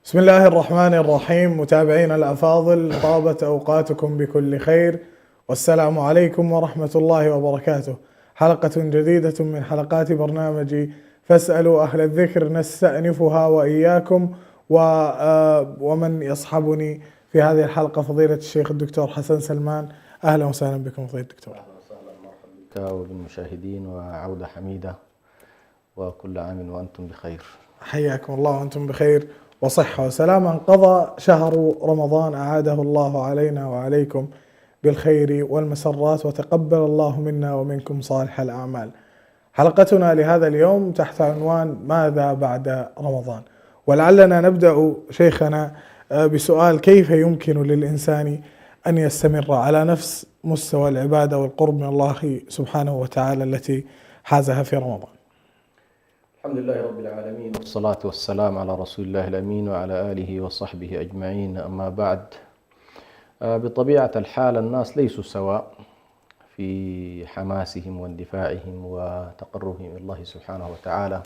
بسم الله الرحمن الرحيم. متابعينا الأفاضل، طابت أوقاتكم بكل خير، والسلام عليكم ورحمة الله وبركاته. حلقة جديدة من حلقات برنامج فاسألوا أهل الذكر نستأنفها وإياكم، ومن يصحبني في هذه الحلقة فضيلة الشيخ الدكتور حسن سلمان. أهلا وسهلا بكم فضيلة الدكتور. أهلا وسهلا، مرحبا بك وبالمشاهدين، وعودة حميدة، وكل عام وأنتم بخير. حياكم الله وأنتم بخير وصحة وسلامة. انقضى شهر رمضان، أعاده الله علينا وعليكم بالخير والمسرات، وتقبل الله منا ومنكم صالح الأعمال. حلقتنا لهذا اليوم تحت عنوان ماذا بعد رمضان، ولعلنا نبدأ شيخنا بسؤال: كيف يمكن للإنسان أن يستمر على نفس مستوى العبادة والقرب من الله سبحانه وتعالى التي حازها في رمضان؟ الحمد لله رب العالمين، والصلاة والسلام على رسول الله الأمين وعلى آله وصحبه أجمعين. أما بعد، بطبيعة الحال الناس ليسوا سواء في حماسهم واندفاعهم وتقربهم إلى الله سبحانه وتعالى.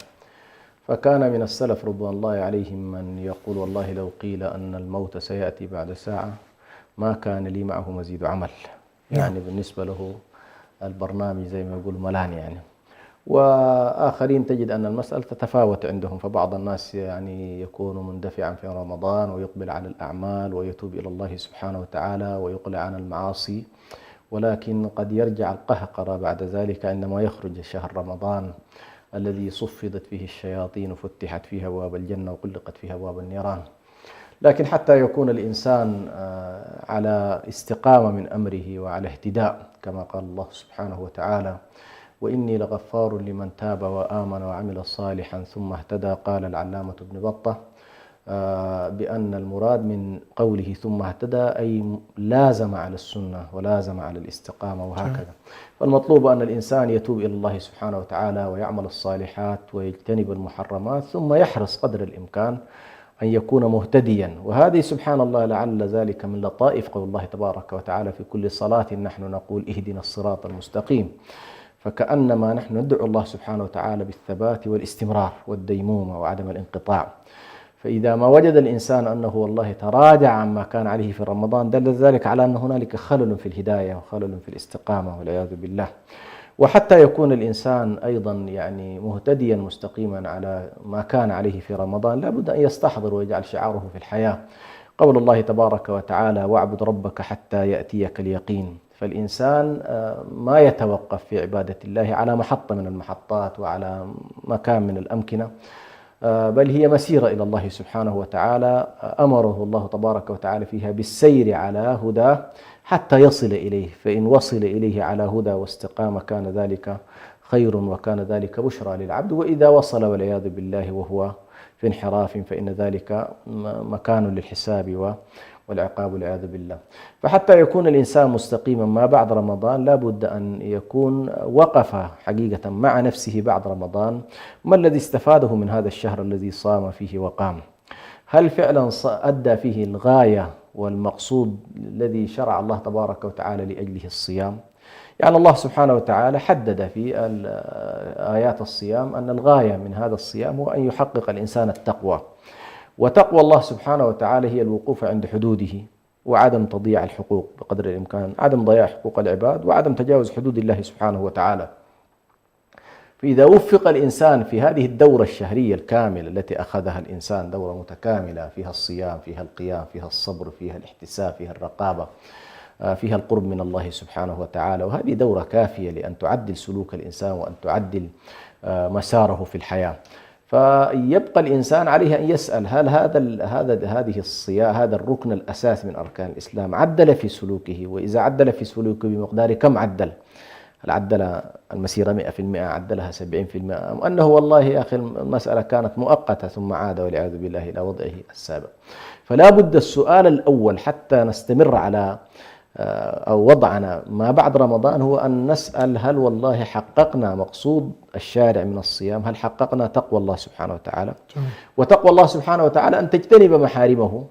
فكان من السلف رضوان الله عليهم من يقول: والله لو قيل أن الموت سيأتي بعد ساعة ما كان لي معه مزيد عمل. يعني بالنسبة له البرنامج زي ما يقول ملان يعني. وآخرين تجد أن المسألة تتفاوت عندهم، فبعض الناس يعني يكون مندفعا في رمضان ويقبل على الأعمال ويتوب إلى الله سبحانه وتعالى ويقلع عن المعاصي، ولكن قد يرجع القهقرة بعد ذلك عندما يخرج شهر رمضان الذي صفدت فيه الشياطين وفتحت فيه أبواب الجنة وغلقت فيها أبواب النيران. لكن حتى يكون الإنسان على استقامة من أمره وعلى اهتداء، كما قال الله سبحانه وتعالى: وإني لغفار لمن تاب وآمن وعمل صالحا ثم اهتدى. قال العلامة ابن بطة بأن المراد من قوله ثم اهتدى أي لازم على السنة ولازم على الاستقامة، وهكذا. فالمطلوب أن الإنسان يتوب إلى الله سبحانه وتعالى ويعمل الصالحات ويجتنب المحرمات، ثم يحرص قدر الإمكان أن يكون مهتديا. وهذه سبحان الله لعل ذلك من لطائف قول الله تبارك وتعالى: في كل صلاة نحن نقول اهدنا الصراط المستقيم. فكأنما نحن ندعو الله سبحانه وتعالى بالثبات والاستمرار والديمومة وعدم الانقطاع. فإذا ما وجد الإنسان أنه والله تراجع عما كان عليه في رمضان، دل ذلك على أن هنالك خلل في الهداية وخلل في الاستقامة والعياذ بالله. وحتى يكون الإنسان أيضا يعني مهتديا مستقيما على ما كان عليه في رمضان، لابد أن يستحضر ويجعل شعاره في الحياة قول الله تبارك وتعالى: واعبد ربك حتى يأتيك اليقين. فالإنسان ما يتوقف في عبادة الله على محطة من المحطات وعلى مكان من الأمكنة، بل هي مسيرة إلى الله سبحانه وتعالى أمره الله تبارك وتعالى فيها بالسير على هداه حتى يصل إليه. فإن وصل إليه على هدى واستقامة كان ذلك خير وكان ذلك بشرى للعبد، وإذا وصل والعياذ بالله وهو في انحراف فإن ذلك مكان للحساب والعقاب والعياذ بالله. فحتى يكون الإنسان مستقيما ما بعد رمضان لابد أن يكون وقف حقيقة مع نفسه بعد رمضان. ما الذي استفاده من هذا الشهر الذي صام فيه وقام؟ هل فعلا أدى فيه الغاية والمقصود الذي شرع الله تبارك وتعالى لأجله الصيام؟ يعني الله سبحانه وتعالى حدد في آيات الصيام أن الغاية من هذا الصيام هو أن يحقق الإنسان التقوى. وتقوى الله سبحانه وتعالى هي الوقوف عند حدوده وعدم تضييع الحقوق بقدر الإمكان، عدم ضياع حقوق العباد وعدم تجاوز حدود الله سبحانه وتعالى. فإذا وفق الإنسان في هذه الدورة الشهرية الكاملة التي أخذها الإنسان، دورة متكاملة فيها الصيام، فيها القيام، فيها الصبر، فيها الاحتساب، فيها الرقابة، فيها القرب من الله سبحانه وتعالى، وهذه دورة كافية لأن تعدل سلوك الإنسان وأن تعدل مساره في الحياة. فيبقى الإنسان عليه أن يسأل: هل هذه الصيام، هذا الركن الأساسي من أركان الإسلام، عدل في سلوكه؟ وإذا عدل في سلوكه بمقدار كم عدل؟ هل عدل المسيرة 100%؟ عدلها 70%؟ أم أنه والله يا أخي المسألة كانت مؤقتة ثم عاد والعياذ بالله إلى وضعه السابق؟ فلا بد السؤال الأول حتى نستمر على أو وضعنا ما بعد رمضان هو أن نسأل: هل والله حققنا مقصود الشارع من الصيام؟ هل حققنا تقوى الله سبحانه وتعالى؟ وتقوى الله سبحانه وتعالى أن تجتنب محارمه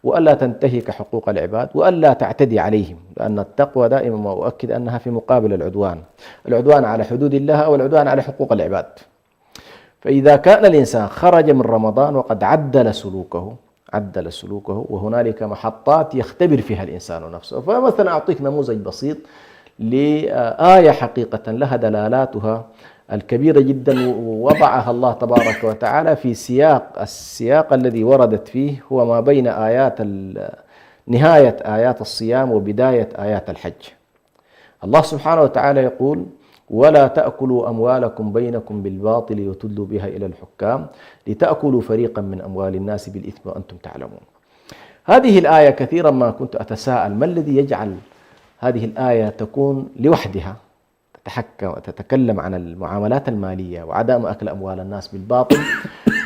وألا تنتهك حقوق العباد وألا تعتدي عليهم، لأن التقوى دائما ما أؤكد أنها في مقابل العدوان على حدود الله أو العدوان على حقوق العباد. فإذا كان الإنسان خرج من رمضان وقد عدل سلوكه وهنالك محطات يختبر فيها الإنسان نفسه. فمثلا أعطيك نموذج بسيط لآية حقيقة لها دلالاتها الكبيرة جدا، ووضعها الله تبارك وتعالى في السياق الذي وردت فيه هو ما بين نهاية آيات الصيام وبداية آيات الحج. الله سبحانه وتعالى يقول: ولا تأكلوا أموالكم بينكم بالباطل وتدلوا بها إلى الحكام لتأكلوا فريقا من أموال الناس بالإثم وأنتم تعلمون. هذه الآية كثيرا ما كنت أتساءل ما الذي يجعل هذه الآية تكون لوحدها تتكلم عن المعاملات المالية وعدم أكل أموال الناس بالباطل،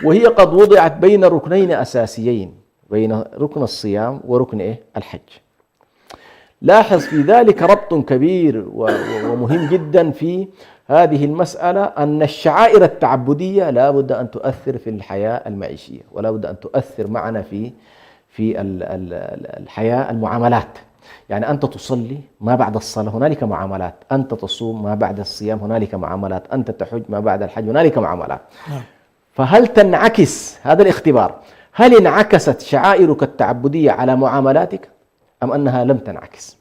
وهي قد وضعت بين ركنين أساسيين، بين ركن الصيام وركن الحج. لاحظ في ذلك ربط كبير ومهم جدا في هذه المسألة، أن الشعائر التعبدية لا بد أن تؤثر في الحياة المعيشية، ولا بد أن تؤثر معنا في الحياة المعاملات. يعني أنت تصلي ما بعد الصلاة هنالك معاملات، أنت تصوم ما بعد الصيام هنالك معاملات، أنت تحج ما بعد الحج هنالك معاملات. فهل تنعكس هذا الاختبار؟ هل انعكست شعائرك التعبدية على معاملاتك أم أنها لم تنعكس؟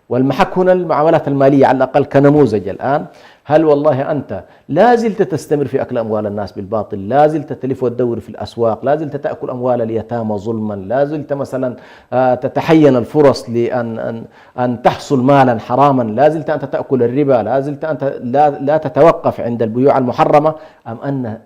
والمحك هنا المعاملات المالية على الأقل كنموذج الآن. هل والله أنت لا زلت تستمر في أكل أموال الناس بالباطل، لا زلت تلف وتدور في الأسواق، لا زلت تأكل أموال اليتامى ظلما، لا زلت مثلا تتحين الفرص لأن تحصل مالا حراما، لا زلت أنت تأكل الربا، لا زلت أنت لا تتوقف عند البيوع المحرمة، أم أن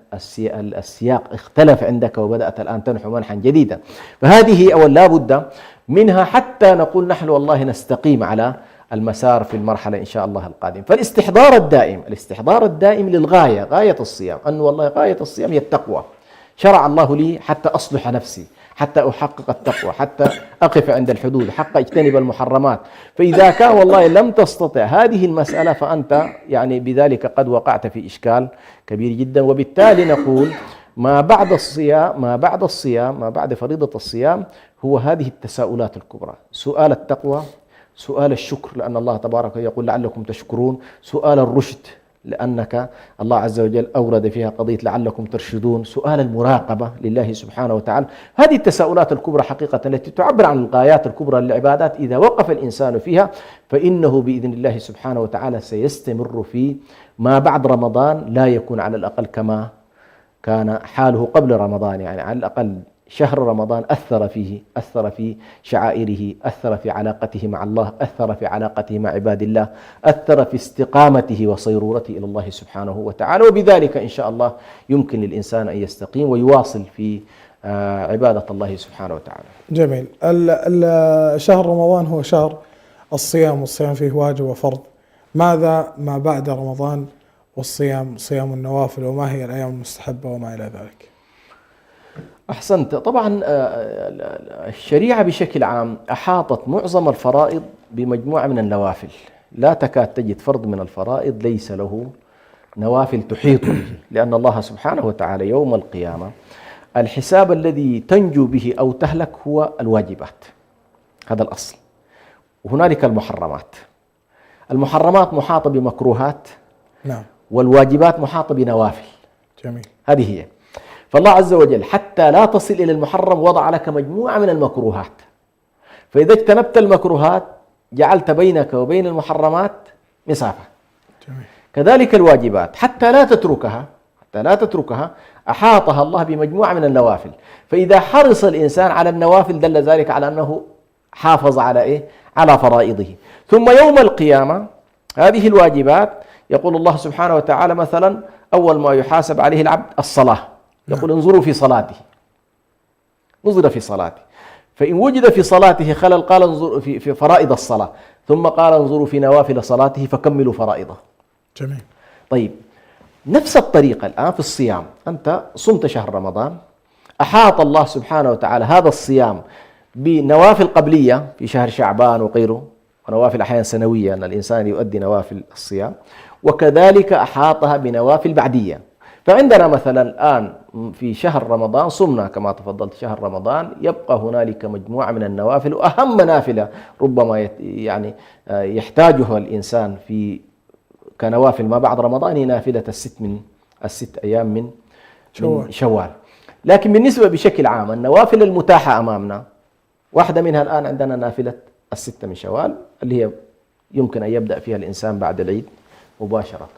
السياق اختلف عندك وبدأت الآن تنحو منحا جديدا؟ فهذه أول لا بد منها حتى نقول نحن والله نستقيم على المسار في المرحلة إن شاء الله القادم. فالاستحضار الدائم للغاية، غاية الصيام، أن والله غاية الصيام هي التقوى. شرع الله لي حتى أصلح نفسي، حتى أحقق التقوى، حتى أقف عند الحدود، حتى أجتنب المحرمات. فإذا كان والله لم تستطع هذه المسألة فأنت يعني بذلك قد وقعت في إشكال كبير جدا. وبالتالي نقول ما بعد فريضة الصيام هو هذه التساؤلات الكبرى: سؤال التقوى، سؤال الشكر لأن الله تبارك يقول لعلكم تشكرون، سؤال الرشد لأنك الله عز وجل أورد فيها قضية لعلكم ترشدون، سؤال المراقبة لله سبحانه وتعالى. هذه التساؤلات الكبرى حقيقة التي تعبر عن الغايات الكبرى للعبادات. إذا وقف الإنسان فيها فإنه بإذن الله سبحانه وتعالى سيستمر في ما بعد رمضان، لا يكون على الأقل كما كان حاله قبل رمضان. يعني على الأقل شهر رمضان أثر في شعائره، أثر في علاقته مع الله، أثر في علاقته مع عباد الله، أثر في استقامته وصيرورته إلى الله سبحانه وتعالى. وبذلك إن شاء الله يمكن للإنسان أن يستقيم ويواصل في عبادة الله سبحانه وتعالى. جميل. شهر رمضان هو شهر الصيام، والصيام فيه واجب وفرض. ماذا ما بعد رمضان والصيام، صيام النوافل، وما هي الأيام المستحبة وما إلى ذلك؟ أحسنت. طبعا الشريعة بشكل عام أحاطت معظم الفرائض بمجموعة من النوافل، لا تكاد تجد فرض من الفرائض ليس له نوافل تحيط به، لأن الله سبحانه وتعالى يوم القيامة الحساب الذي تنجو به أو تهلك هو الواجبات، هذا الأصل. وهنالك المحرمات محاطة بمكروهات، نعم، والواجبات محاطة بنوافل. جميل. هذه هي. فالله عز وجل حتى لا تصل إلى المحرم وضع لك مجموعة من المكروهات، فإذا اجتنبت المكروهات جعلت بينك وبين المحرمات مسافة. جميل. كذلك الواجبات حتى لا تتركها أحاطها الله بمجموعة من النوافل، فإذا حرص الإنسان على النوافل دل ذلك على أنه حافظ على على فرائضه. ثم يوم القيامة هذه الواجبات يقول الله سبحانه وتعالى مثلا أول ما يحاسب عليه العبد الصلاة، يقول انظروا في صلاته، نظر في صلاته، فإن وجد في صلاته خلل قال انظروا في فرائض الصلاة، ثم قال انظروا في نوافل صلاته فكملوا فرائضه. جميل. طيب نفس الطريقة الآن في الصيام، أنت صمت شهر رمضان، أحاط الله سبحانه وتعالى هذا الصيام بنوافل قبلية في شهر شعبان وغيره، ونوافل أحيانا سنوية أن الإنسان يؤدي نوافل الصيام، وكذلك أحاطها بنوافل بعدية. فعندنا مثلا الآن في شهر رمضان صمنا كما تفضلت شهر رمضان، يبقى هنالك مجموعة من النوافل، وأهم نافلة ربما يعني يحتاجها الإنسان في كنوافل ما بعد رمضان هي نافلة الست أيام من شوال. لكن بالنسبة بشكل عام النوافل المتاحة أمامنا، واحدة منها الآن عندنا نافلة الستة من شوال اللي هي يمكن أن يبدأ فيها الإنسان بعد العيد مباشرة.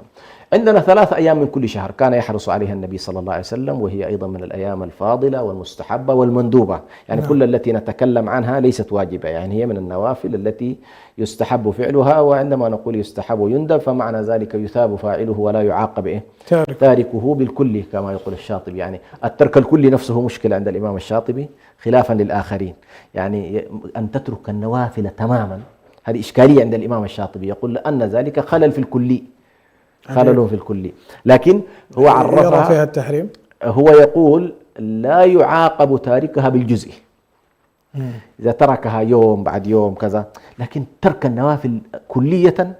عندنا 3 أيام من كل شهر كان يحرص عليها النبي صلى الله عليه وسلم، وهي أيضا من الأيام الفاضلة والمستحبة والمندوبة، يعني كل التي نتكلم عنها ليست واجبة، يعني هي من النوافل التي يستحب فعلها، وعندما نقول يستحب ويندب فمعنى ذلك يثاب فاعله ولا يعاقب تاركه بالكل كما يقول الشاطبي. يعني الترك الكلي نفسه مشكلة عند الإمام الشاطبي خلافا للآخرين، يعني أن تترك النوافل تماما هذه إشكالية عند الإمام الشاطبي، يقول أن ذلك خلل في الكلي، خلل في الكلي، لكن هو عرفها يرى فيها التحريم. هو يقول لا يعاقب تاركها بالجزء إذا تركها يوم بعد يوم كذا، لكن ترك النوافل كلية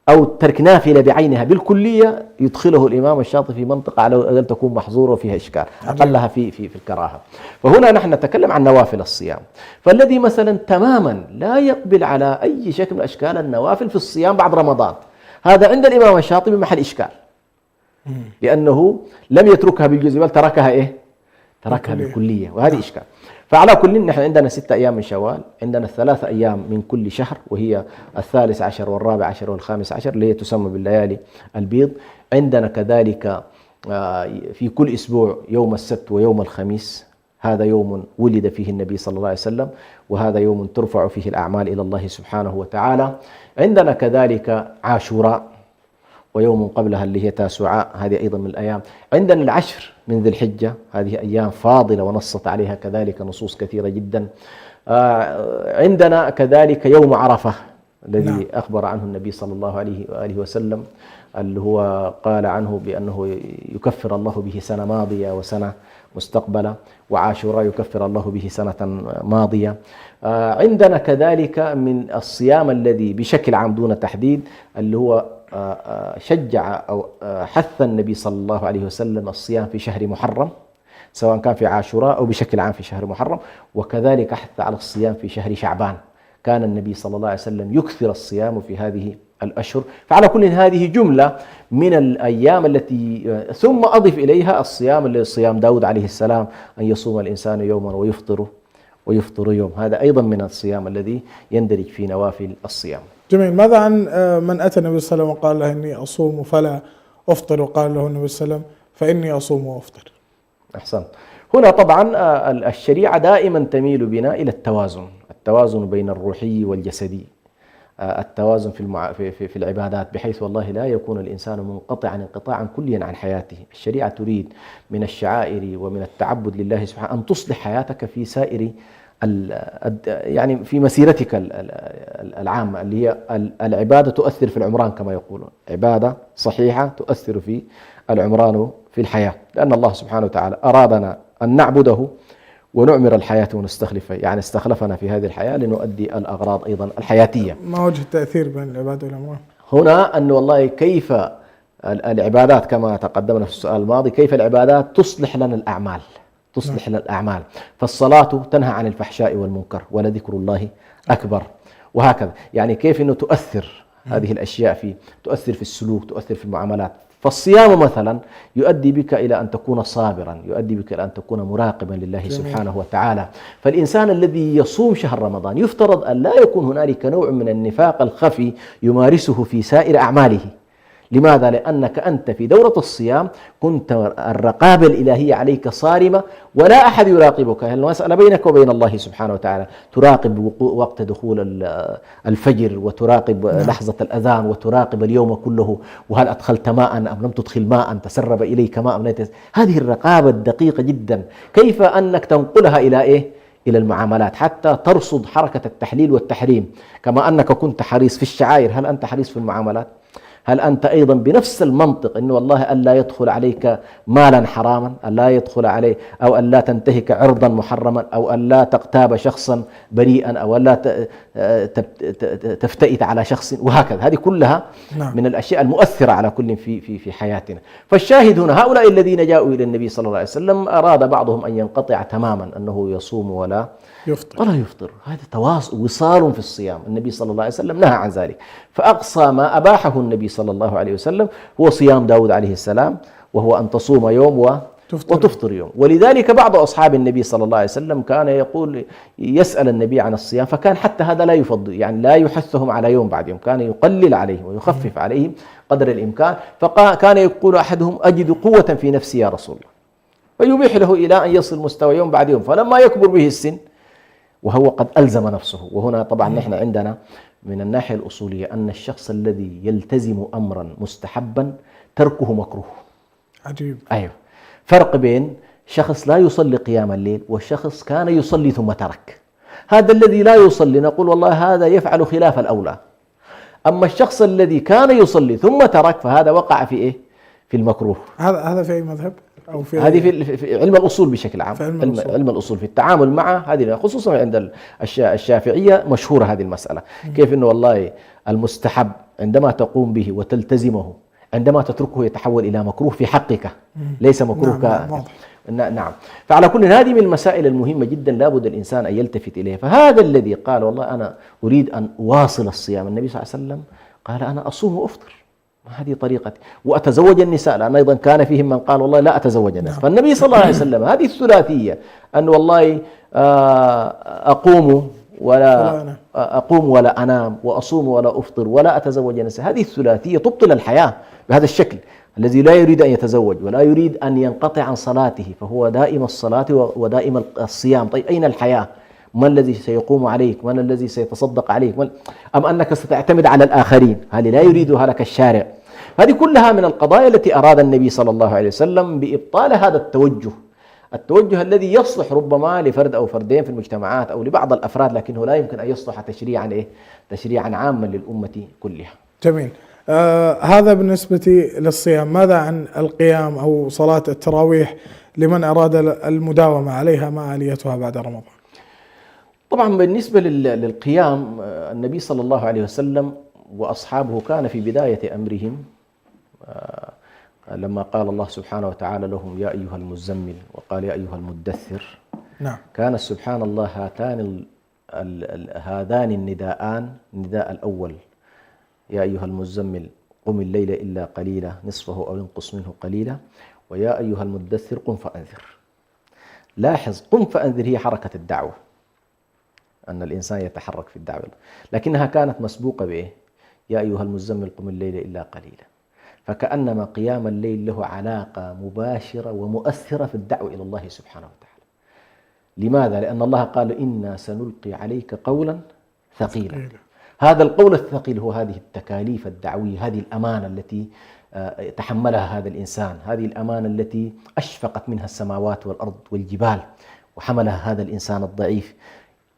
أو ترك نافلة بعينها بالكلية يدخله الإمام الشاطبي في منطقة على الأقل تكون محظورة وفيها إشكال، أقلها في الكراهة. فهنا نحن نتكلم عن نوافل الصيام، فالذي مثلا تماما لا يقبل على أي شكل من أشكال النوافل في الصيام بعد رمضان، هذا عند الإمام الشاطبي محل إشكال، لأنه لم يتركها بالجزء بل تركها تركها بالكلية، وهذه إشكال. فعلى كل نحن عندنا 6 أيام من شوال، عندنا 3 أيام من كل شهر وهي 13 و14 و15 اللي هي تسمى بالليالي البيض. عندنا كذلك في كل أسبوع يوم السبت ويوم الخميس، هذا يوم ولد فيه النبي صلى الله عليه وسلم، وهذا يوم ترفع فيه الأعمال إلى الله سبحانه وتعالى. عندنا كذلك عاشوراء ويوم قبلها اللي هي تاسوعاء، هذه أيضا من الأيام. عندنا العشر من ذي الحجة، هذه أيام فاضلة ونصت عليها كذلك نصوص كثيرة جدا. عندنا كذلك يوم عرفة الذي أخبر عنه النبي صلى الله عليه وآله وسلم، اللي هو قال عنه بأنه يكفر الله به سنة ماضية وسنة مستقبلة، وعاشوراء يكفر الله به سنة ماضية. عندنا كذلك من الصيام الذي بشكل عام دون تحديد اللي هو شجع أو حث النبي صلى الله عليه وسلم الصيام في شهر محرم، سواء كان في عاشوراء أو بشكل عام في شهر محرم، وكذلك حث على الصيام في شهر شعبان، كان النبي صلى الله عليه وسلم يكثر الصيام في هذه الأشهر. فعلى كل هذه جملة من الأيام التي ثم أضف إليها الصيام اللي صيام داود عليه السلام، أن يصوم الإنسان يوما ويفطر يوم، هذا أيضا من الصيام الذي يندرج في نوافل الصيام. جميل. ماذا عن من أتى النبي صلى الله عليه وسلم وقال له إني أصوم فلا أفطر، وقال له النبي صلى الله عليه وسلم فإني أصوم وأفطر؟ أحسن. هنا طبعا الشريعة دائما تميل بنا إلى التوازن بين الروحي والجسدي، التوازن في العبادات، بحيث والله لا يكون الإنسان منقطعا انقطاعا كليا عن حياته. الشريعة تريد من الشعائر ومن التعبد لله سبحانه أن تصلح حياتك في سائر يعني في مسيرتك العامة، اللي هي العبادة تؤثر في العمران كما يقولون، عبادة صحيحة تؤثر في العمران في الحياة، لأن الله سبحانه وتعالى أرادنا أن نعبده ونعمر الحياة ونستخلفها، يعني استخلفنا في هذه الحياة لنؤدي الأغراض أيضا الحياتية. ما وجه التأثير بين العبادة والعمران؟ هنا أن والله كيف العبادات كما تقدمنا في السؤال الماضي، كيف العبادات تصلح لنا الأعمال، فالصلاة تنهى عن الفحشاء والمنكر ولذكر الله أكبر، وهكذا يعني كيف أنه تؤثر هذه الأشياء تؤثر في السلوك، تؤثر في المعاملات. فالصيام مثلا يؤدي بك إلى أن تكون صابرا، يؤدي بك إلى أن تكون مراقبا لله سبحانه وتعالى. فالإنسان الذي يصوم شهر رمضان يفترض أن لا يكون هنالك نوع من النفاق الخفي يمارسه في سائر أعماله. لماذا؟ لأنك أنت في دورة الصيام كنت الرقابة الإلهية عليك صارمة ولا أحد يراقبك، المسألة بينك وبين الله سبحانه وتعالى، تراقب وقت دخول الفجر، وتراقب لحظة الأذان، وتراقب اليوم كله، وهل أدخلت ماء أم لم تدخل ماء، تسرب إليك ماء. هذه الرقابة الدقيقة جدا، كيف أنك تنقلها إلى إلى المعاملات حتى ترصد حركة التحليل والتحريم، كما أنك كنت حريص في الشعائر، هل أنت حريص في المعاملات؟ هل أنت أيضا بنفس المنطق أنه والله ألا يدخل عليك مالا حراما، ألا يدخل عليه، أو ألا تنتهك عرضا محرما، أو ألا تغتاب شخصا بريئا، أو ألا تفتئت على شخص، وهكذا. هذه كلها نعم. من الأشياء المؤثرة على كل في حياتنا. فالشاهد هنا هؤلاء الذين جاءوا إلى النبي صلى الله عليه وسلم أراد بعضهم أن ينقطع تماما، أنه يصوم ولا يفطر. هذا وصال في الصيام. النبي صلى الله عليه وسلم نهى عن ذلك. فأقصى ما أباحه النبي صلى الله عليه وسلم هو صيام داود عليه السلام، وهو أن تصوم يوم وتفطر يوم. ولذلك بعض أصحاب النبي صلى الله عليه وسلم كان يسأل النبي عن الصيام، فكان حتى هذا لا يفضل، يعني لا يحثهم على يوم بعد يوم، كان يقلل عليهم ويخفف عليهم قدر الإمكان. فكان يقول أحدهم: أجد قوة في نفسي يا رسول الله، فيبيح له إلى أن يصل مستوى يوم بعد يوم. فلما يكبر به السن وهو قد ألزم نفسه، وهنا طبعا نحن عندنا من الناحية الأصولية أن الشخص الذي يلتزم أمرا مستحبا تركه مكروه. عجيب. أيوه، فرق بين شخص لا يصلي قيام الليل وشخص كان يصلي ثم ترك. هذا الذي لا يصلي نقول والله هذا يفعل خلاف الأولى. أما الشخص الذي كان يصلي ثم ترك فهذا وقع في إيه؟ في المكروه. هذا في أي مذهب؟ أو في هذه في علم الأصول بشكل عام. في علم الأصول في التعامل مع هذه، خصوصا عند الشافعية مشهورة هذه المسألة. كيف إنه والله المستحب عندما تقوم به وتلتزمه، عندما تتركه يتحول إلى مكروه في حقك، ليس مكروه. نعم. فعلى كل هذه من المسائل المهمة جدا لابد الإنسان أن يلتفت إليها. فهذا الذي قال والله أنا أريد أن أواصل الصيام، النبي صلى الله عليه وسلم قال: أنا أصوم وأفطر، هذه طريقتي، وأتزوج النساء، لأن أيضا كان فيهم من قال والله لا أتزوج الناس. فالنبي صلى الله عليه وسلم هذه الثلاثية، أن والله أقوم ولا أنام، وأصوم ولا أفطر، ولا أتزوج النساء، هذه الثلاثية تبطل الحياة بهذا الشكل. الذي لا يريد أن يتزوج ولا يريد أن ينقطع عن صلاته فهو دائم الصلاة ودائم الصيام. طيب أين الحياة؟ من الذي سيقوم عليك؟ من الذي سيتصدق عليك؟ أم أنك ستعتمد على الآخرين؟ هذه لا يريدها لك الشارع. هذه كلها من القضايا التي أراد النبي صلى الله عليه وسلم بإبطال هذا التوجه الذي يصلح ربما لفرد أو فردين في المجتمعات أو لبعض الأفراد، لكنه لا يمكن أن يصلح تشريعا عاما للأمة كلها. جميل. هذا بالنسبة للصيام. ماذا عن القيام أو صلاة التراويح لمن أراد المداومة عليها مع آليتها بعد رمضان؟ طبعا بالنسبة للقيام، النبي صلى الله عليه وسلم وأصحابه كان في بداية أمرهم لما قال الله سبحانه وتعالى لهم: يا أيها المزمل، وقال: يا أيها المدثر. نعم. كان سبحان الله هذان النداءان، النداء الأول يا أيها المزمل قم الليل إلا قليلا نصفه أو انقص منه قليلا، ويا أيها المدثر قم فأنذر. لاحظ، قم فأنذر هي حركة الدعوة، أن الإنسان يتحرك في الدعوة، لكنها كانت مسبوقة بإيه؟ يا أيها المزمل قم الليل إلا قليلا. فكأنما قيام الليل له علاقة مباشرة ومؤثرة في الدعوة إلى الله سبحانه وتعالى. لماذا؟ لأن الله قال: إنا سنلقي عليك قولا ثقيلا. هذا القول الثقيل هو هذه التكاليف الدعوية، هذه الأمانة التي تحملها هذا الإنسان، هذه الأمانة التي أشفقت منها السماوات والأرض والجبال وحملها هذا الإنسان الضعيف.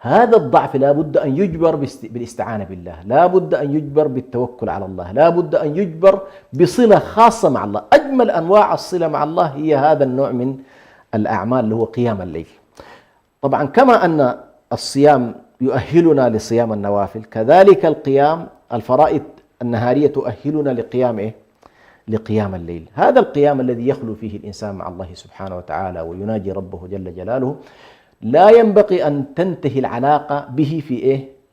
هذا الضعف لا بد أن يجبر بالاستعانة بالله، لا بد أن يجبر بالتوكل على الله، لا بد أن يجبر بصلة خاصة مع الله. أجمل أنواع الصلة مع الله هي هذا النوع من الأعمال اللي هو قيام الليل. طبعا كما أن الصيام يؤهلنا لصيام النوافل، كذلك القيام الفرائض النهارية تؤهلنا لقيام الليل. هذا القيام الذي يخلو فيه الإنسان مع الله سبحانه وتعالى ويناجي ربه جل جلاله، لا ينبغي أن تنتهي العلاقة به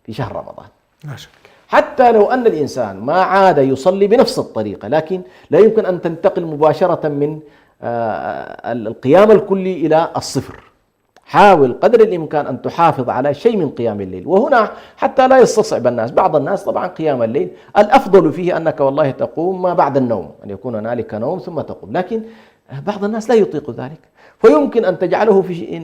في شهر رمضان. لا شك. حتى لو أن الإنسان ما عاد يصلي بنفس الطريقة، لكن لا يمكن أن تنتقل مباشرة من القيام الكلي إلى الصفر. حاول قدر الإمكان أن تحافظ على شيء من قيام الليل. وهنا حتى لا يستصعب الناس، بعض الناس طبعا قيام الليل الأفضل فيه أنك والله تقوم ما بعد النوم، أن يكون هنالك نوم ثم تقوم، لكن بعض الناس لا يطيق ذلك، فيمكن أن تجعله في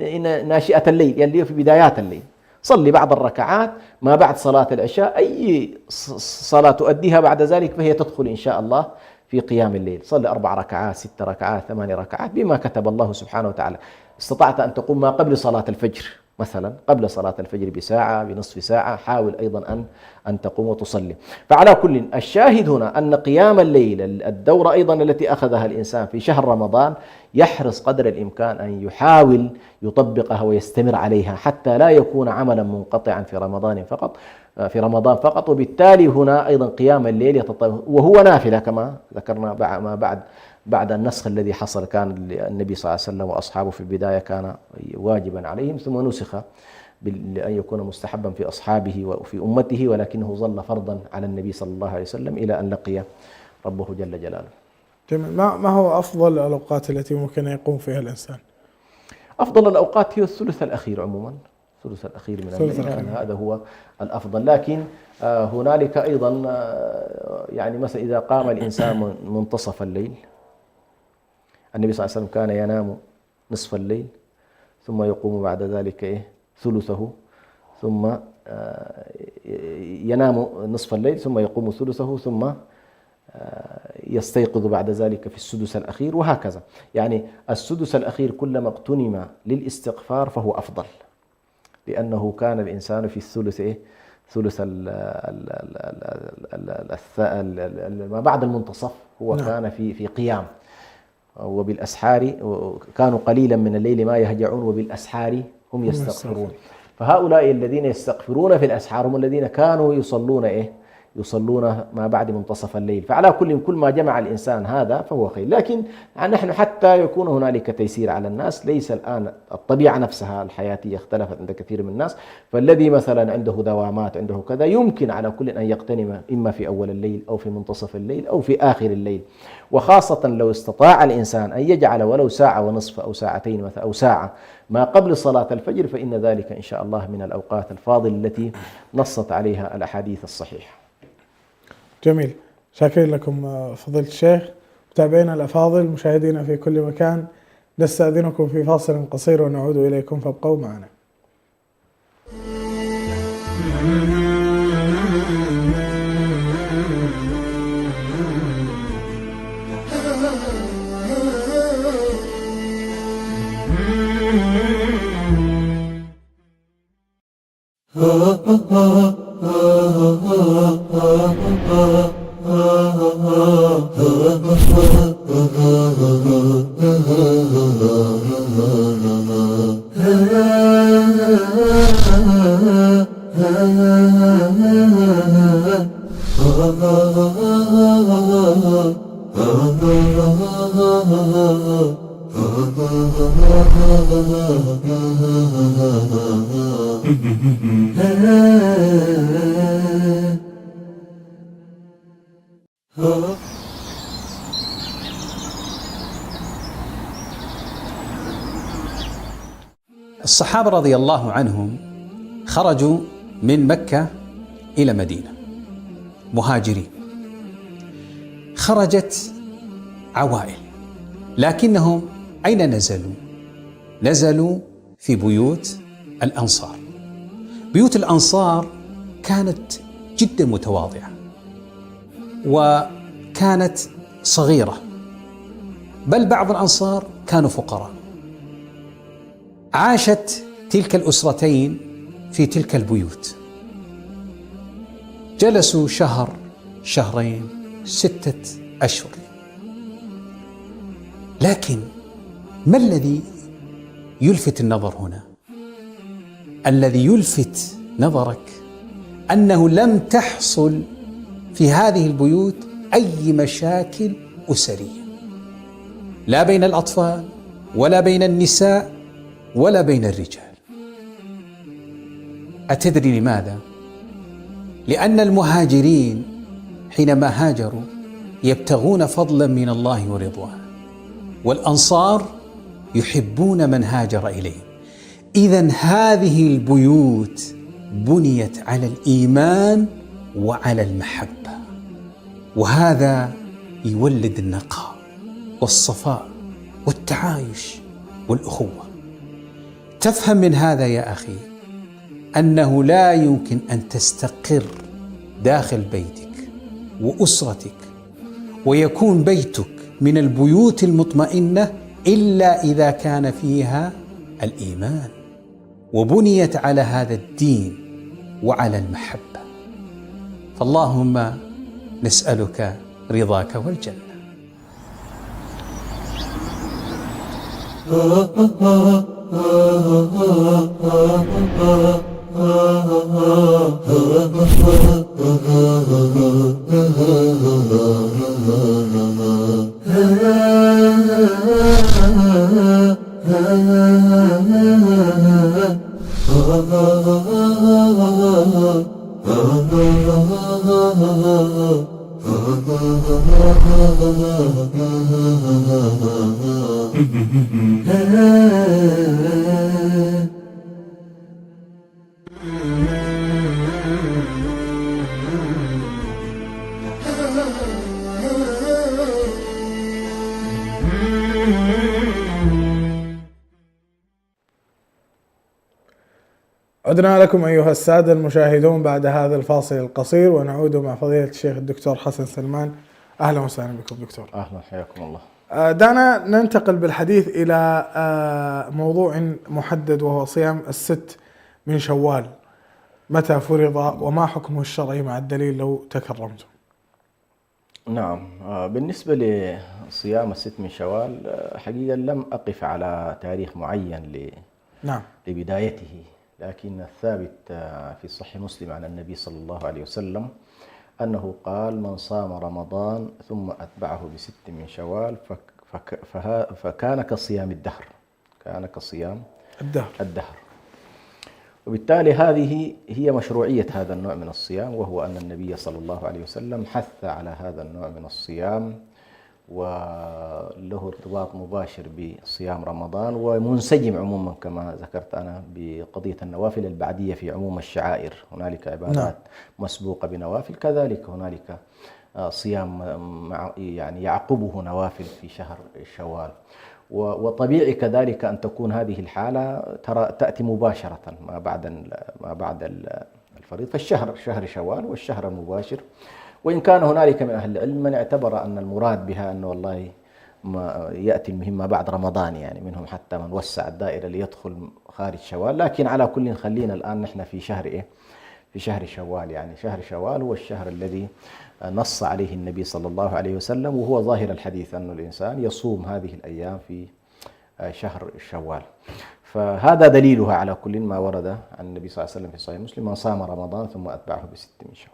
ناشئة الليل، يعني في بدايات الليل. صلي بعض الركعات ما بعد صلاة العشاء، أي صلاة تؤديها بعد ذلك فهي تدخل إن شاء الله في قيام الليل. صلي 4 ركعات 6 ركعات 8 ركعات بما كتب الله سبحانه وتعالى. استطعت أن تقوم ما قبل صلاة الفجر مثلا قبل صلاة الفجر بساعة بنصف ساعة، حاول أيضا أن تقوم وتصلي. فعلى كل، الشاهد هنا أن قيام الليل الدورة أيضا التي أخذها الإنسان في شهر رمضان يحرص قدر الإمكان أن يحاول يطبقها ويستمر عليها حتى لا يكون عملا منقطعا في رمضان فقط. وبالتالي هنا أيضا قيام الليل وهو نافلة كما ذكرنا ما بعد النسخ الذي حصل، كان النبي صلى الله عليه وسلم وأصحابه في البداية كان واجبا عليهم، ثم نسخ بأن يكون مستحبا في أصحابه وفي أمته، ولكنه ظل فرضا على النبي صلى الله عليه وسلم إلى أن لقي ربه جل جلاله. جميل. ما هو أفضل الأوقات التي ممكن يقوم فيها الإنسان؟ أفضل الأوقات هي الثلث الأخير عموما، الثلث الأخير من الليل، هذا هو الأفضل. لكن هنالك أيضا يعني مثلا إذا قام الإنسان منتصف الليل، النبي صلى الله عليه وسلم كان ينام نصف الليل ثم يقوم بعد ذلك ثلثه، ثم ينام نصف الليل ثم يقوم ثلثه، ثم يستيقظ بعد ذلك في السدس الأخير، وهكذا. يعني السدس الأخير كلما اغتنم للاستغفار فهو أفضل، لأنه كان الإنسان في الثلث ثلث ما بعد المنتصف هو كان في قيام، وبالأسحار كانوا قليلا من الليل ما يهجعون وبالأسحار هم يستغفرون. فهؤلاء الذين يستغفرون في الأسحار هم الذين كانوا يصلون ما بعد منتصف الليل. فعلى كل ما جمع الإنسان هذا فهو خير. لكن نحن حتى يكون هنالك تيسير على الناس، ليس الآن الطبيعة نفسها الحياتية اختلفت عند كثير من الناس، فالذي مثلا عنده دوامات عنده كذا يمكن على كل أن يغتنم إما في أول الليل أو في منتصف الليل أو في آخر الليل. وخاصة لو استطاع الإنسان أن يجعل ولو ساعة ونصف أو ساعتين مثلا أو ساعة ما قبل صلاة الفجر، فإن ذلك إن شاء الله من الأوقات الفاضلة التي نصت عليها الأحاديث الصحيحة. جميل. شاكرين لكم فضيلة الشيخ. متابعينا الأفاضل، مشاهدينا في كل مكان، نستأذنكم في فاصل قصير ونعود إليكم، فابقوا معنا. الصحابة رضي الله عنهم خرجوا من مكة إلى مدينة مهاجرين، خرجت عوائل، لكنهم أين نزلوا؟ نزلوا في بيوت الأنصار. بيوت الأنصار كانت جدا متواضعة وكانت صغيرة، بل بعض الأنصار كانوا فقراء. عاشت تلك الأسرتين في تلك البيوت، جلسوا شهر، شهرين، 6 أشهر. لكن ما الذي يلفت النظر هنا؟ الذي يلفت نظرك أنه لم تحصل في هذه البيوت أي مشاكل أسرية، لا بين الأطفال ولا بين النساء ولا بين الرجال. أتدري لماذا؟ لأن المهاجرين حينما هاجروا يبتغون فضلا من الله ورضوانه، والأنصار يحبون من هاجر إليهم. إذن هذه البيوت بنيت على الإيمان وعلى المحبة، وهذا يولد النقاء والصفاء والتعايش والأخوة. تفهم من هذا يا أخي أنه لا يمكن أن تستقر داخل بيتك وأسرتك ويكون بيتك من البيوت المطمئنة إلا إذا كان فيها الإيمان وبنيت على هذا الدين وعلى المحبة. فاللهم نسألك رضاك والجنة. عدنا لكم أيها السادة المشاهدون بعد هذا الفاصل القصير، ونعود مع فضيلة الشيخ الدكتور حسن سلمان. أهلا وسهلا بكم دكتور. أهلا، حياكم الله. دعنا ننتقل بالحديث إلى موضوع محدد، وهو صيام الست من شوال. متى فرض وما حكمه الشرعي مع الدليل لو تكرمتم؟ نعم، بالنسبة لصيام الست من شوال حقيقة لم أقف على تاريخ معين نعم لبدايته، لكن الثابت في صحيح مسلم عن النبي صلى الله عليه وسلم أنه قال: من صام رمضان ثم أتبعه بست من شوال فكان كصيام الدهر، كان كصيام الدهر. وبالتالي هذه هي مشروعية هذا النوع من الصيام، وهو أن النبي صلى الله عليه وسلم حث على هذا النوع من الصيام، وله ارتباط مباشر بصيام رمضان، ومنسجم عموما كما ذكرت أنا بقضية النوافل البعدية في عموم الشعائر. هنالك عبادات مسبوقة بنوافل، كذلك هنالك صيام يعني يعقبه نوافل في شهر شوال. وطبيعي كذلك أن تكون هذه الحالة تأتي مباشرة ما بعد الفريضة، فالشهر شهر شوال والشهر المباشر. وإن كان هنالك من أهل العلم من اعتبر أن المراد بها أنه والله ما يأتي المهم ما بعد رمضان، يعني منهم حتى من وسع الدائرة ليدخل خارج شوال. لكن على كل خلينا الآن نحن في شهر في شهر شوال، يعني شهر شوال هو الشهر الذي نص عليه النبي صلى الله عليه وسلم، وهو ظاهر الحديث أن الإنسان يصوم هذه الأيام في شهر شوال. فهذا دليلها على كل ما ورد عن النبي صلى الله عليه وسلم في صحيح مسلم: من صام رمضان ثم أتبعه بست من شوال.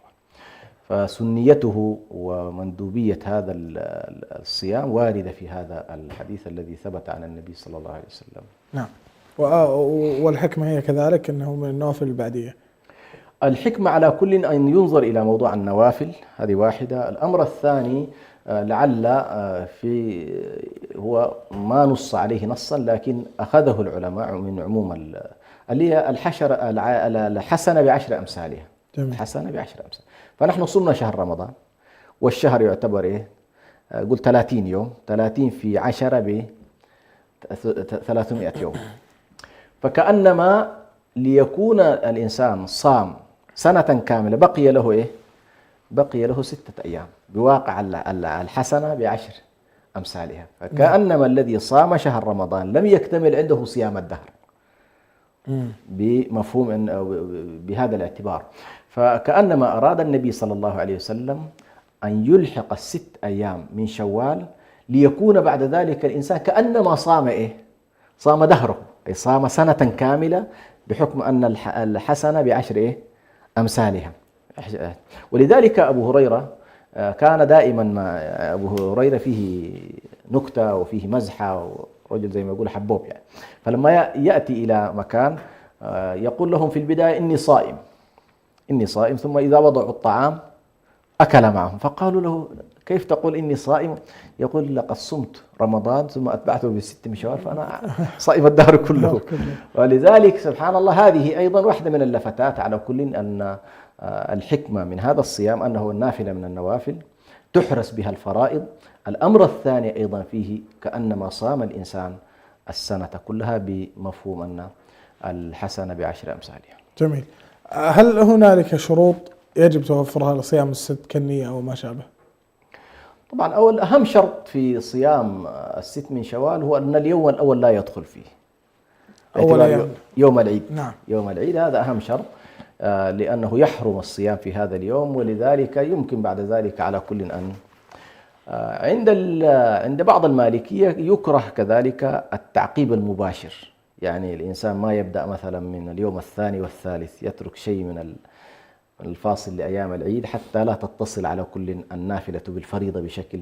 فسنيته ومندوبية هذا الصيام واردة في هذا الحديث الذي ثبت عن النبي صلى الله عليه وسلم. نعم. والحكمة هي كذلك أنه من النوافل البعدية. الحكمة على كل أن ينظر إلى موضوع النوافل، هذه واحدة. الأمر الثاني لعل هو ما نص عليه نصا، لكن أخذه العلماء من عموم اللي هي الحسنة بعشر أمثالها. الحسنة بعشر أمثال. فنحن صمنا شهر رمضان، والشهر يعتبر قلت 30 يوم، 30 في 10 ب 300 يوم. فكأنما ليكون الإنسان صام سنة كاملة بقي له 6 أيام بواقع الحسنة بعشر أمثالها. فكأنما الذي صام شهر رمضان لم يكتمل عنده صيام الدهر بمفهوم بهذا الاعتبار. فكأنما أراد النبي صلى الله عليه وسلم أن يلحق 6 أيام من شوال، ليكون بعد ذلك الإنسان كأنما صام دهره، أي صام سنة كاملة، بحكم أن الحسنة بعشر أمثالها. ولذلك أبو هريرة كان دائما أبو هريرة فيه نكتة وفيه مزحة، ورجل زي ما يقول حبوب يعني. فلما يأتي إلى مكان يقول لهم في البداية: إني صائم، ثم إذا وضعوا الطعام أكل معهم. فقالوا له: كيف تقول إني صائم؟ يقول: لقد صمت رمضان ثم أتبعته ب6 من شوال، فأنا صائم الدهر كله. ولذلك سبحان الله هذه أيضا واحدة من اللفتات على كل أن الحكمة من هذا الصيام أنه النافلة من النوافل تحرس بها الفرائض. الأمر الثاني أيضا فيه كأنما صام الإنسان السنة كلها، بمفهوم أن الحسنة بعشر أمثالها. جميل. هل هنالك شروط يجب توفرها لصيام الست كالنية أو ما شابه؟ طبعا أهم شرط في صيام 6 من شوال هو أن اليوم الأول لا يدخل فيه. أول أيام يوم العيد. نعم. يوم العيد هذا أهم شرط، لأنه يحرم الصيام في هذا اليوم، ولذلك يمكن بعد ذلك على كل أن عند بعض المالكية يكره كذلك التعقيب المباشر، يعني الإنسان ما يبدأ مثلا من اليوم الثاني والثالث، يترك شيء من الفاصل لأيام العيد حتى لا تتصل على كل النافلة بالفريضة بشكل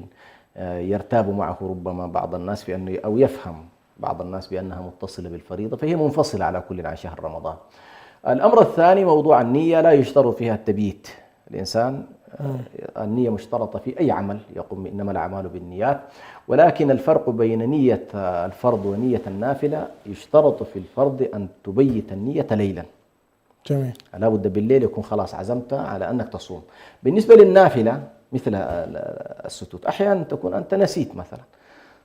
يرتاب معه ربما بعض الناس بأنه، أو يفهم بعض الناس بأنها متصلة بالفريضة، فهي منفصلة على كل عن شهر رمضان. الأمر الثاني موضوع النية، لا يشترط فيها التبييت. الإنسان النية مشترطة في أي عمل يقوم، إنما الأعمال بالنيات، ولكن الفرق بين نية الفرض ونية النافلة، يشترط في الفرض أن تبيت النية ليلا. جميل. لا بد بالليل يكون خلاص عزمت على أنك تصوم. بالنسبة للنافلة مثل الستوت، أحيانا تكون أنت نسيت مثلا،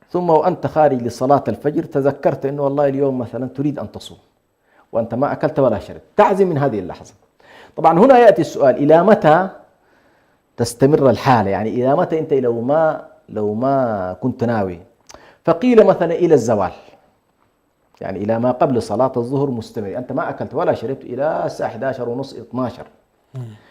ثم وأنت خارج لصلاة الفجر تذكرت أنه والله اليوم مثلا تريد أن تصوم وأنت ما أكلت ولا شربت، تعزم من هذه اللحظة. طبعا هنا يأتي السؤال، إلى متى تستمر الحالة؟ يعني إلى متى أنت لو ما كنت ناوي؟ فقيل مثلا إلى الزوال، يعني إلى ما قبل صلاة الظهر مستمر، أنت ما أكلت ولا شربت إلى الساعة 11:30 12،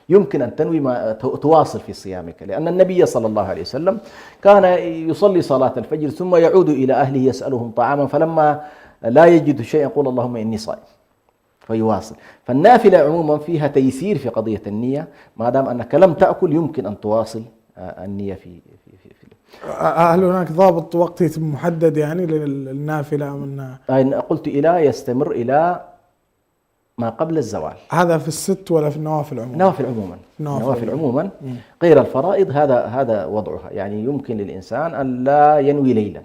يمكن أن تنوي ما تواصل في صيامك، لأن النبي صلى الله عليه وسلم كان يصلي صلاة الفجر ثم يعود إلى أهله يسألهم طعاما، فلما لا يجد شيئا يقول اللهم إني صائم فيواصل. فالنافلة عموما فيها تيسير في قضية النية، ما دام أنك لم تأكل يمكن أن تواصل النية في هل هناك ضابط وقتي محدد يعني للنافلة منها؟ قلت إلى يستمر إلى ما قبل الزوال. هذا في الست ولا في النوافل عموما؟ نوافل عموما غير الفرائض، هذا وضعها. يعني يمكن للإنسان أن لا ينوي ليلا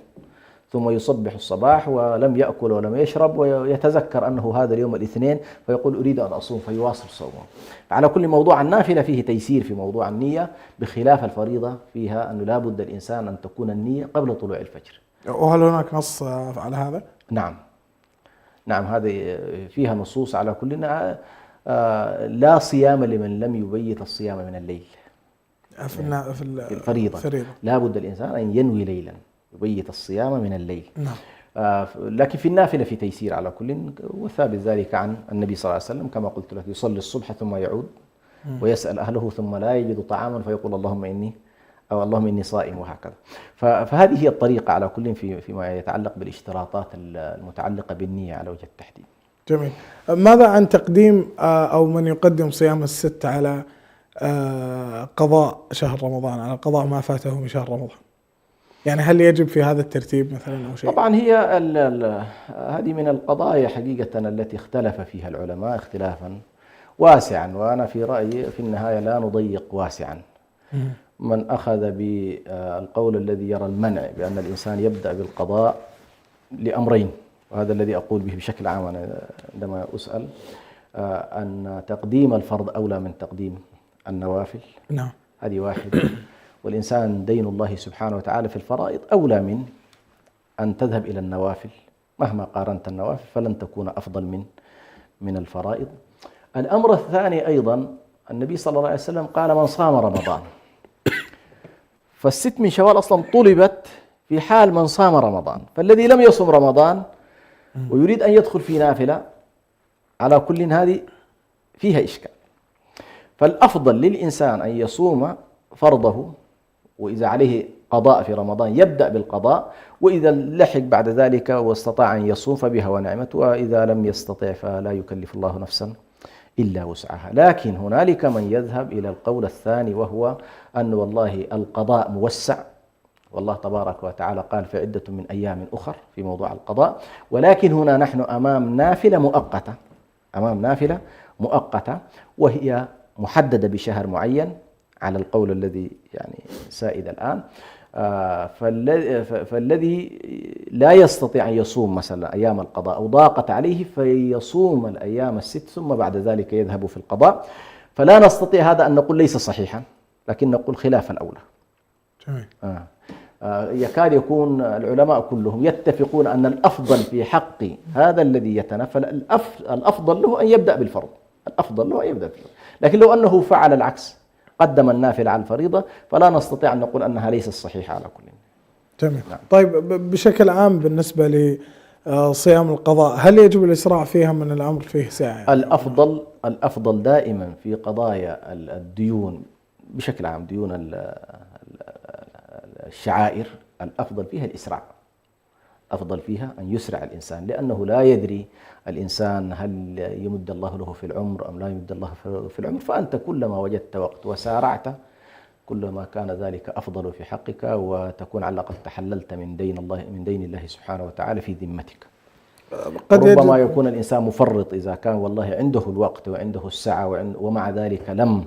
ثم يصبح الصباح ولم يأكل ولم يشرب ويتذكر أنه هذا اليوم الاثنين فيقول أريد أن أصوم فيواصل صومه. على كل موضوع النافلة فيه تيسير في موضوع النية، بخلاف الفريضة فيها أنه لا بد الإنسان أن تكون النية قبل طلوع الفجر. وهل هناك نص على هذا؟ نعم، هذه فيها نصوص على كلنا. لا صيام لمن لم يبيت الصيام من الليل. في الفريضة لا بد الإنسان أن ينوي ليلا، يبيت الصيام من الليل. نعم. لكن في النافلة في تيسير على كل، وثابت ذلك عن النبي صلى الله عليه وسلم كما قلت لك، يصلي الصبح ثم يعود ويسأل أهله ثم لا يجد طعاما فيقول اللهم إني صائم، وهكذا. فهذه هي الطريقة على كل فيما يتعلق بالاشتراطات المتعلقة بالنية على وجه التحديد. جميل. ماذا عن تقديم أو من يقدم صيام الست على قضاء شهر رمضان، على قضاء ما فاته من شهر رمضان؟ يعني هل يجب في هذا الترتيب مثلا أو شيء؟ طبعا هي هذه من القضايا حقيقة التي اختلف فيها العلماء اختلافا واسعا، وأنا في رأيي في النهاية لا نضيق واسعا. من أخذ بالقول الذي يرى المنع بأن الإنسان يبدأ بالقضاء لأمرين، وهذا الذي أقول به بشكل عام أنا عندما أسأل، أن تقديم الفرض أولى من تقديم النوافل. نعم. هذه واحدة. والإنسان دين الله سبحانه وتعالى في الفرائض أولى من أن تذهب إلى النوافل، مهما قارنت النوافل فلن تكون أفضل من الفرائض. الأمر الثاني أيضا، النبي صلى الله عليه وسلم قال من صام رمضان، فالست من شوال أصلا طلبت في حال من صام رمضان، فالذي لم يصم رمضان ويريد أن يدخل في نافلة على كل هذه فيها إشكال. فالأفضل للإنسان أن يصوم فرضه، وإذا عليه قضاء في رمضان يبدأ بالقضاء، وإذا لحق بعد ذلك واستطاع أن يصوم فبها ونعمت، وإذا لم يستطع فلا يكلف الله نفسا إلا وسعها. لكن هنالك من يذهب إلى القول الثاني، وهو أن والله القضاء موسع، والله تبارك وتعالى قال في عدة من أيام أخر في موضوع القضاء، ولكن هنا نحن أمام نافلة مؤقتة، وهي محددة بشهر معين على القول الذي يعني سائد الآن. فالذي لا يستطيع أن يصوم مثلا أيام القضاء أو ضاقت عليه فيصوم الأيام الست ثم بعد ذلك يذهب في القضاء. فلا نستطيع هذا أن نقول ليس صحيحا، لكن نقول خلاف الأولى. جميل. يكاد يكون العلماء كلهم يتفقون أن الأفضل في حق هذا الذي يتنفل، الأفضل له أن يبدأ بالفرض، لكن لو أنه فعل العكس قدم النافل على الفريضة فلا نستطيع أن نقول أنها ليست صحيحة على كل. جميل. نعم. طيب بشكل عام بالنسبة صيام القضاء، هل يجب الإسراع فيها من الأمر فيه ساعة؟ الأفضل دائما في قضايا الديون بشكل عام، ديون الشعائر، الأفضل فيها الإسراع، أفضل فيها أن يسرع الإنسان، لأنه لا يدري الإنسان هل يمد الله له في العمر أم لا يمد الله في العمر. فأنت كلما وجدت وقت وسارعت كلما كان ذلك أفضل في حقك، وتكون على الأقل تحللت من دين الله سبحانه وتعالى في ذمتك. ربما يكون الإنسان مفرط إذا كان والله عنده الوقت وعنده السعة ومع ذلك لم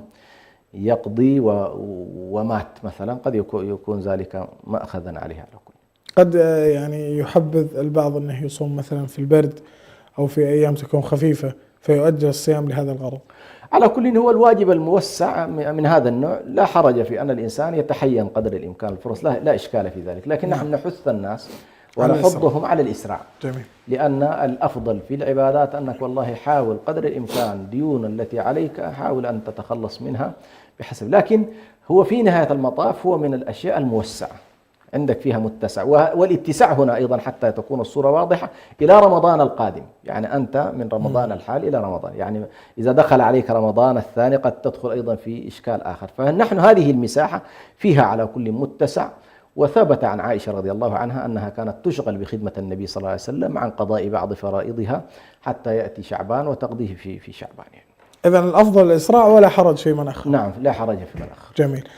يقضي ومات مثلا، قد يكون ذلك مأخذا عليه على كل. قد يعني يحبذ البعض أنه يصوم مثلا في البرد أو في أيام تكون خفيفة فيؤجل الصيام لهذا الغرض. على كل هو الواجب الموسع من هذا النوع، لا حرج في أن الإنسان يتحين قدر الإمكان الفرص، لا إشكال في ذلك، لكن نحن نحث الناس ونحضهم على الإسراع. جميل. لأن الأفضل في العبادات أنك والله حاول قدر الإمكان ديون التي عليك حاول أن تتخلص منها بحسب، لكن هو في نهاية المطاف هو من الأشياء الموسعة، عندك فيها متسع، والاتساع هنا أيضا حتى تكون الصورة واضحة إلى رمضان القادم، يعني أنت من رمضان الحال إلى رمضان، يعني إذا دخل عليك رمضان الثاني قد تدخل أيضا في إشكال آخر، فنحن هذه المساحة فيها على كل متسع. وثبت عن عائشة رضي الله عنها أنها كانت تشغل بخدمة النبي صلى الله عليه وسلم عن قضاء بعض فرائضها حتى يأتي شعبان وتقضيه في شعبان يعني. إذن الأفضل الإسراع ولا حرج في من أخر. نعم لا حرج في من أخر. جميل.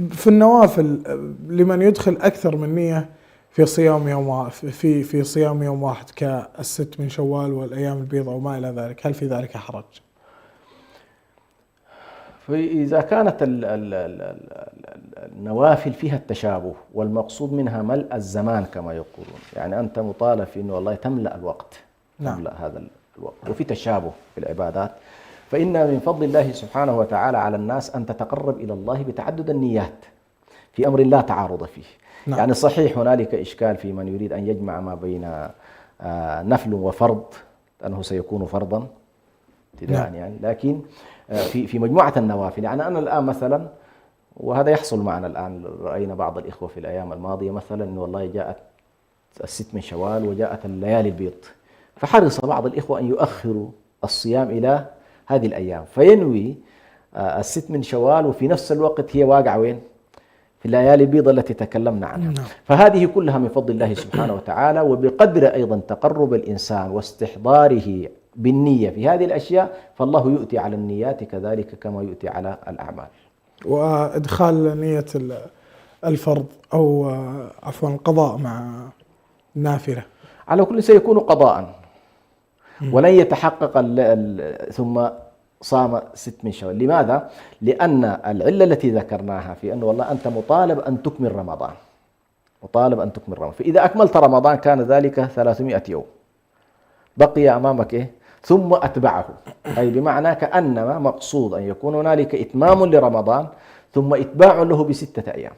في النوافل لمن يدخل أكثر من نية في صيام يوم في صيام يوم واحد كالست من شوال والأيام البيض أو ما إلى ذلك، هل في ذلك حرج؟ فإذا كانت النوافل فيها التشابه والمقصود منها ملء الزمان كما يقولون، يعني أنت مطالب في أنه والله تملأ الوقت. نعم. تملأ هذا الوقت وفي تشابه في العبادات، فإن من فضل الله سبحانه وتعالى على الناس أن تتقرب إلى الله بتعدد النيات في أمر لا تعارض فيه. نعم. يعني صحيح هنالك إشكال في من يريد أن يجمع ما بين نفل وفرض أنه سيكون فرضا ابتداء. نعم. يعني لكن في مجموعة النوافل، يعني أنا الآن مثلا، وهذا يحصل معنا الآن، رأينا بعض الإخوة في الأيام الماضية مثلا أنه والله جاءت الست من شوال وجاءت الليالي البيض، فحرص بعض الإخوة أن يؤخروا الصيام إلى هذه الأيام، فينوي الست من شوال وفي نفس الوقت هي واقعة وين؟ في الليالي البيض التي تكلمنا عنها. فهذه كلها من فضل الله سبحانه وتعالى، وبقدر أيضا تقرب الإنسان واستحضاره بالنية في هذه الأشياء فالله يؤتي على النيات كذلك كما يؤتي على الأعمال. وإدخال نية الفرض أو عفوا القضاء مع النافلة على كل سيكون قضاء ولن يتحقق ثم صام 6 من شوال. لماذا؟ لأن العلة التي ذكرناها في أنه والله أنت مطالب أن تكمل رمضان، مطالب أن تكمل رمضان، فإذا أكملت رمضان كان ذلك 300 يوم، بقي أمامك إيه؟ ثم أتبعه، أي بمعنى كأنما مقصود أن يكون هنالك إتمام لرمضان ثم إتباع له ب6 أيام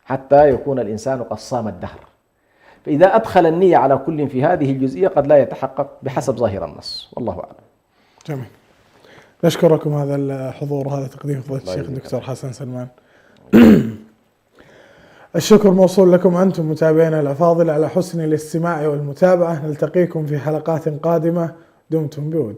حتى يكون الإنسان قد صام الدهر. فإذا أدخل النية على كل في هذه الجزئية قد لا يتحقق بحسب ظاهر النص، والله أعلم. جميل. نشكركم هذا الحضور وهذا تقديم فضيلة الشيخ الدكتور حسن سلمان. الشكر موصول لكم أنتم متابعينا الأفاضل على حسن الاستماع والمتابعة. نلتقيكم في حلقات قادمة، دمتم بود.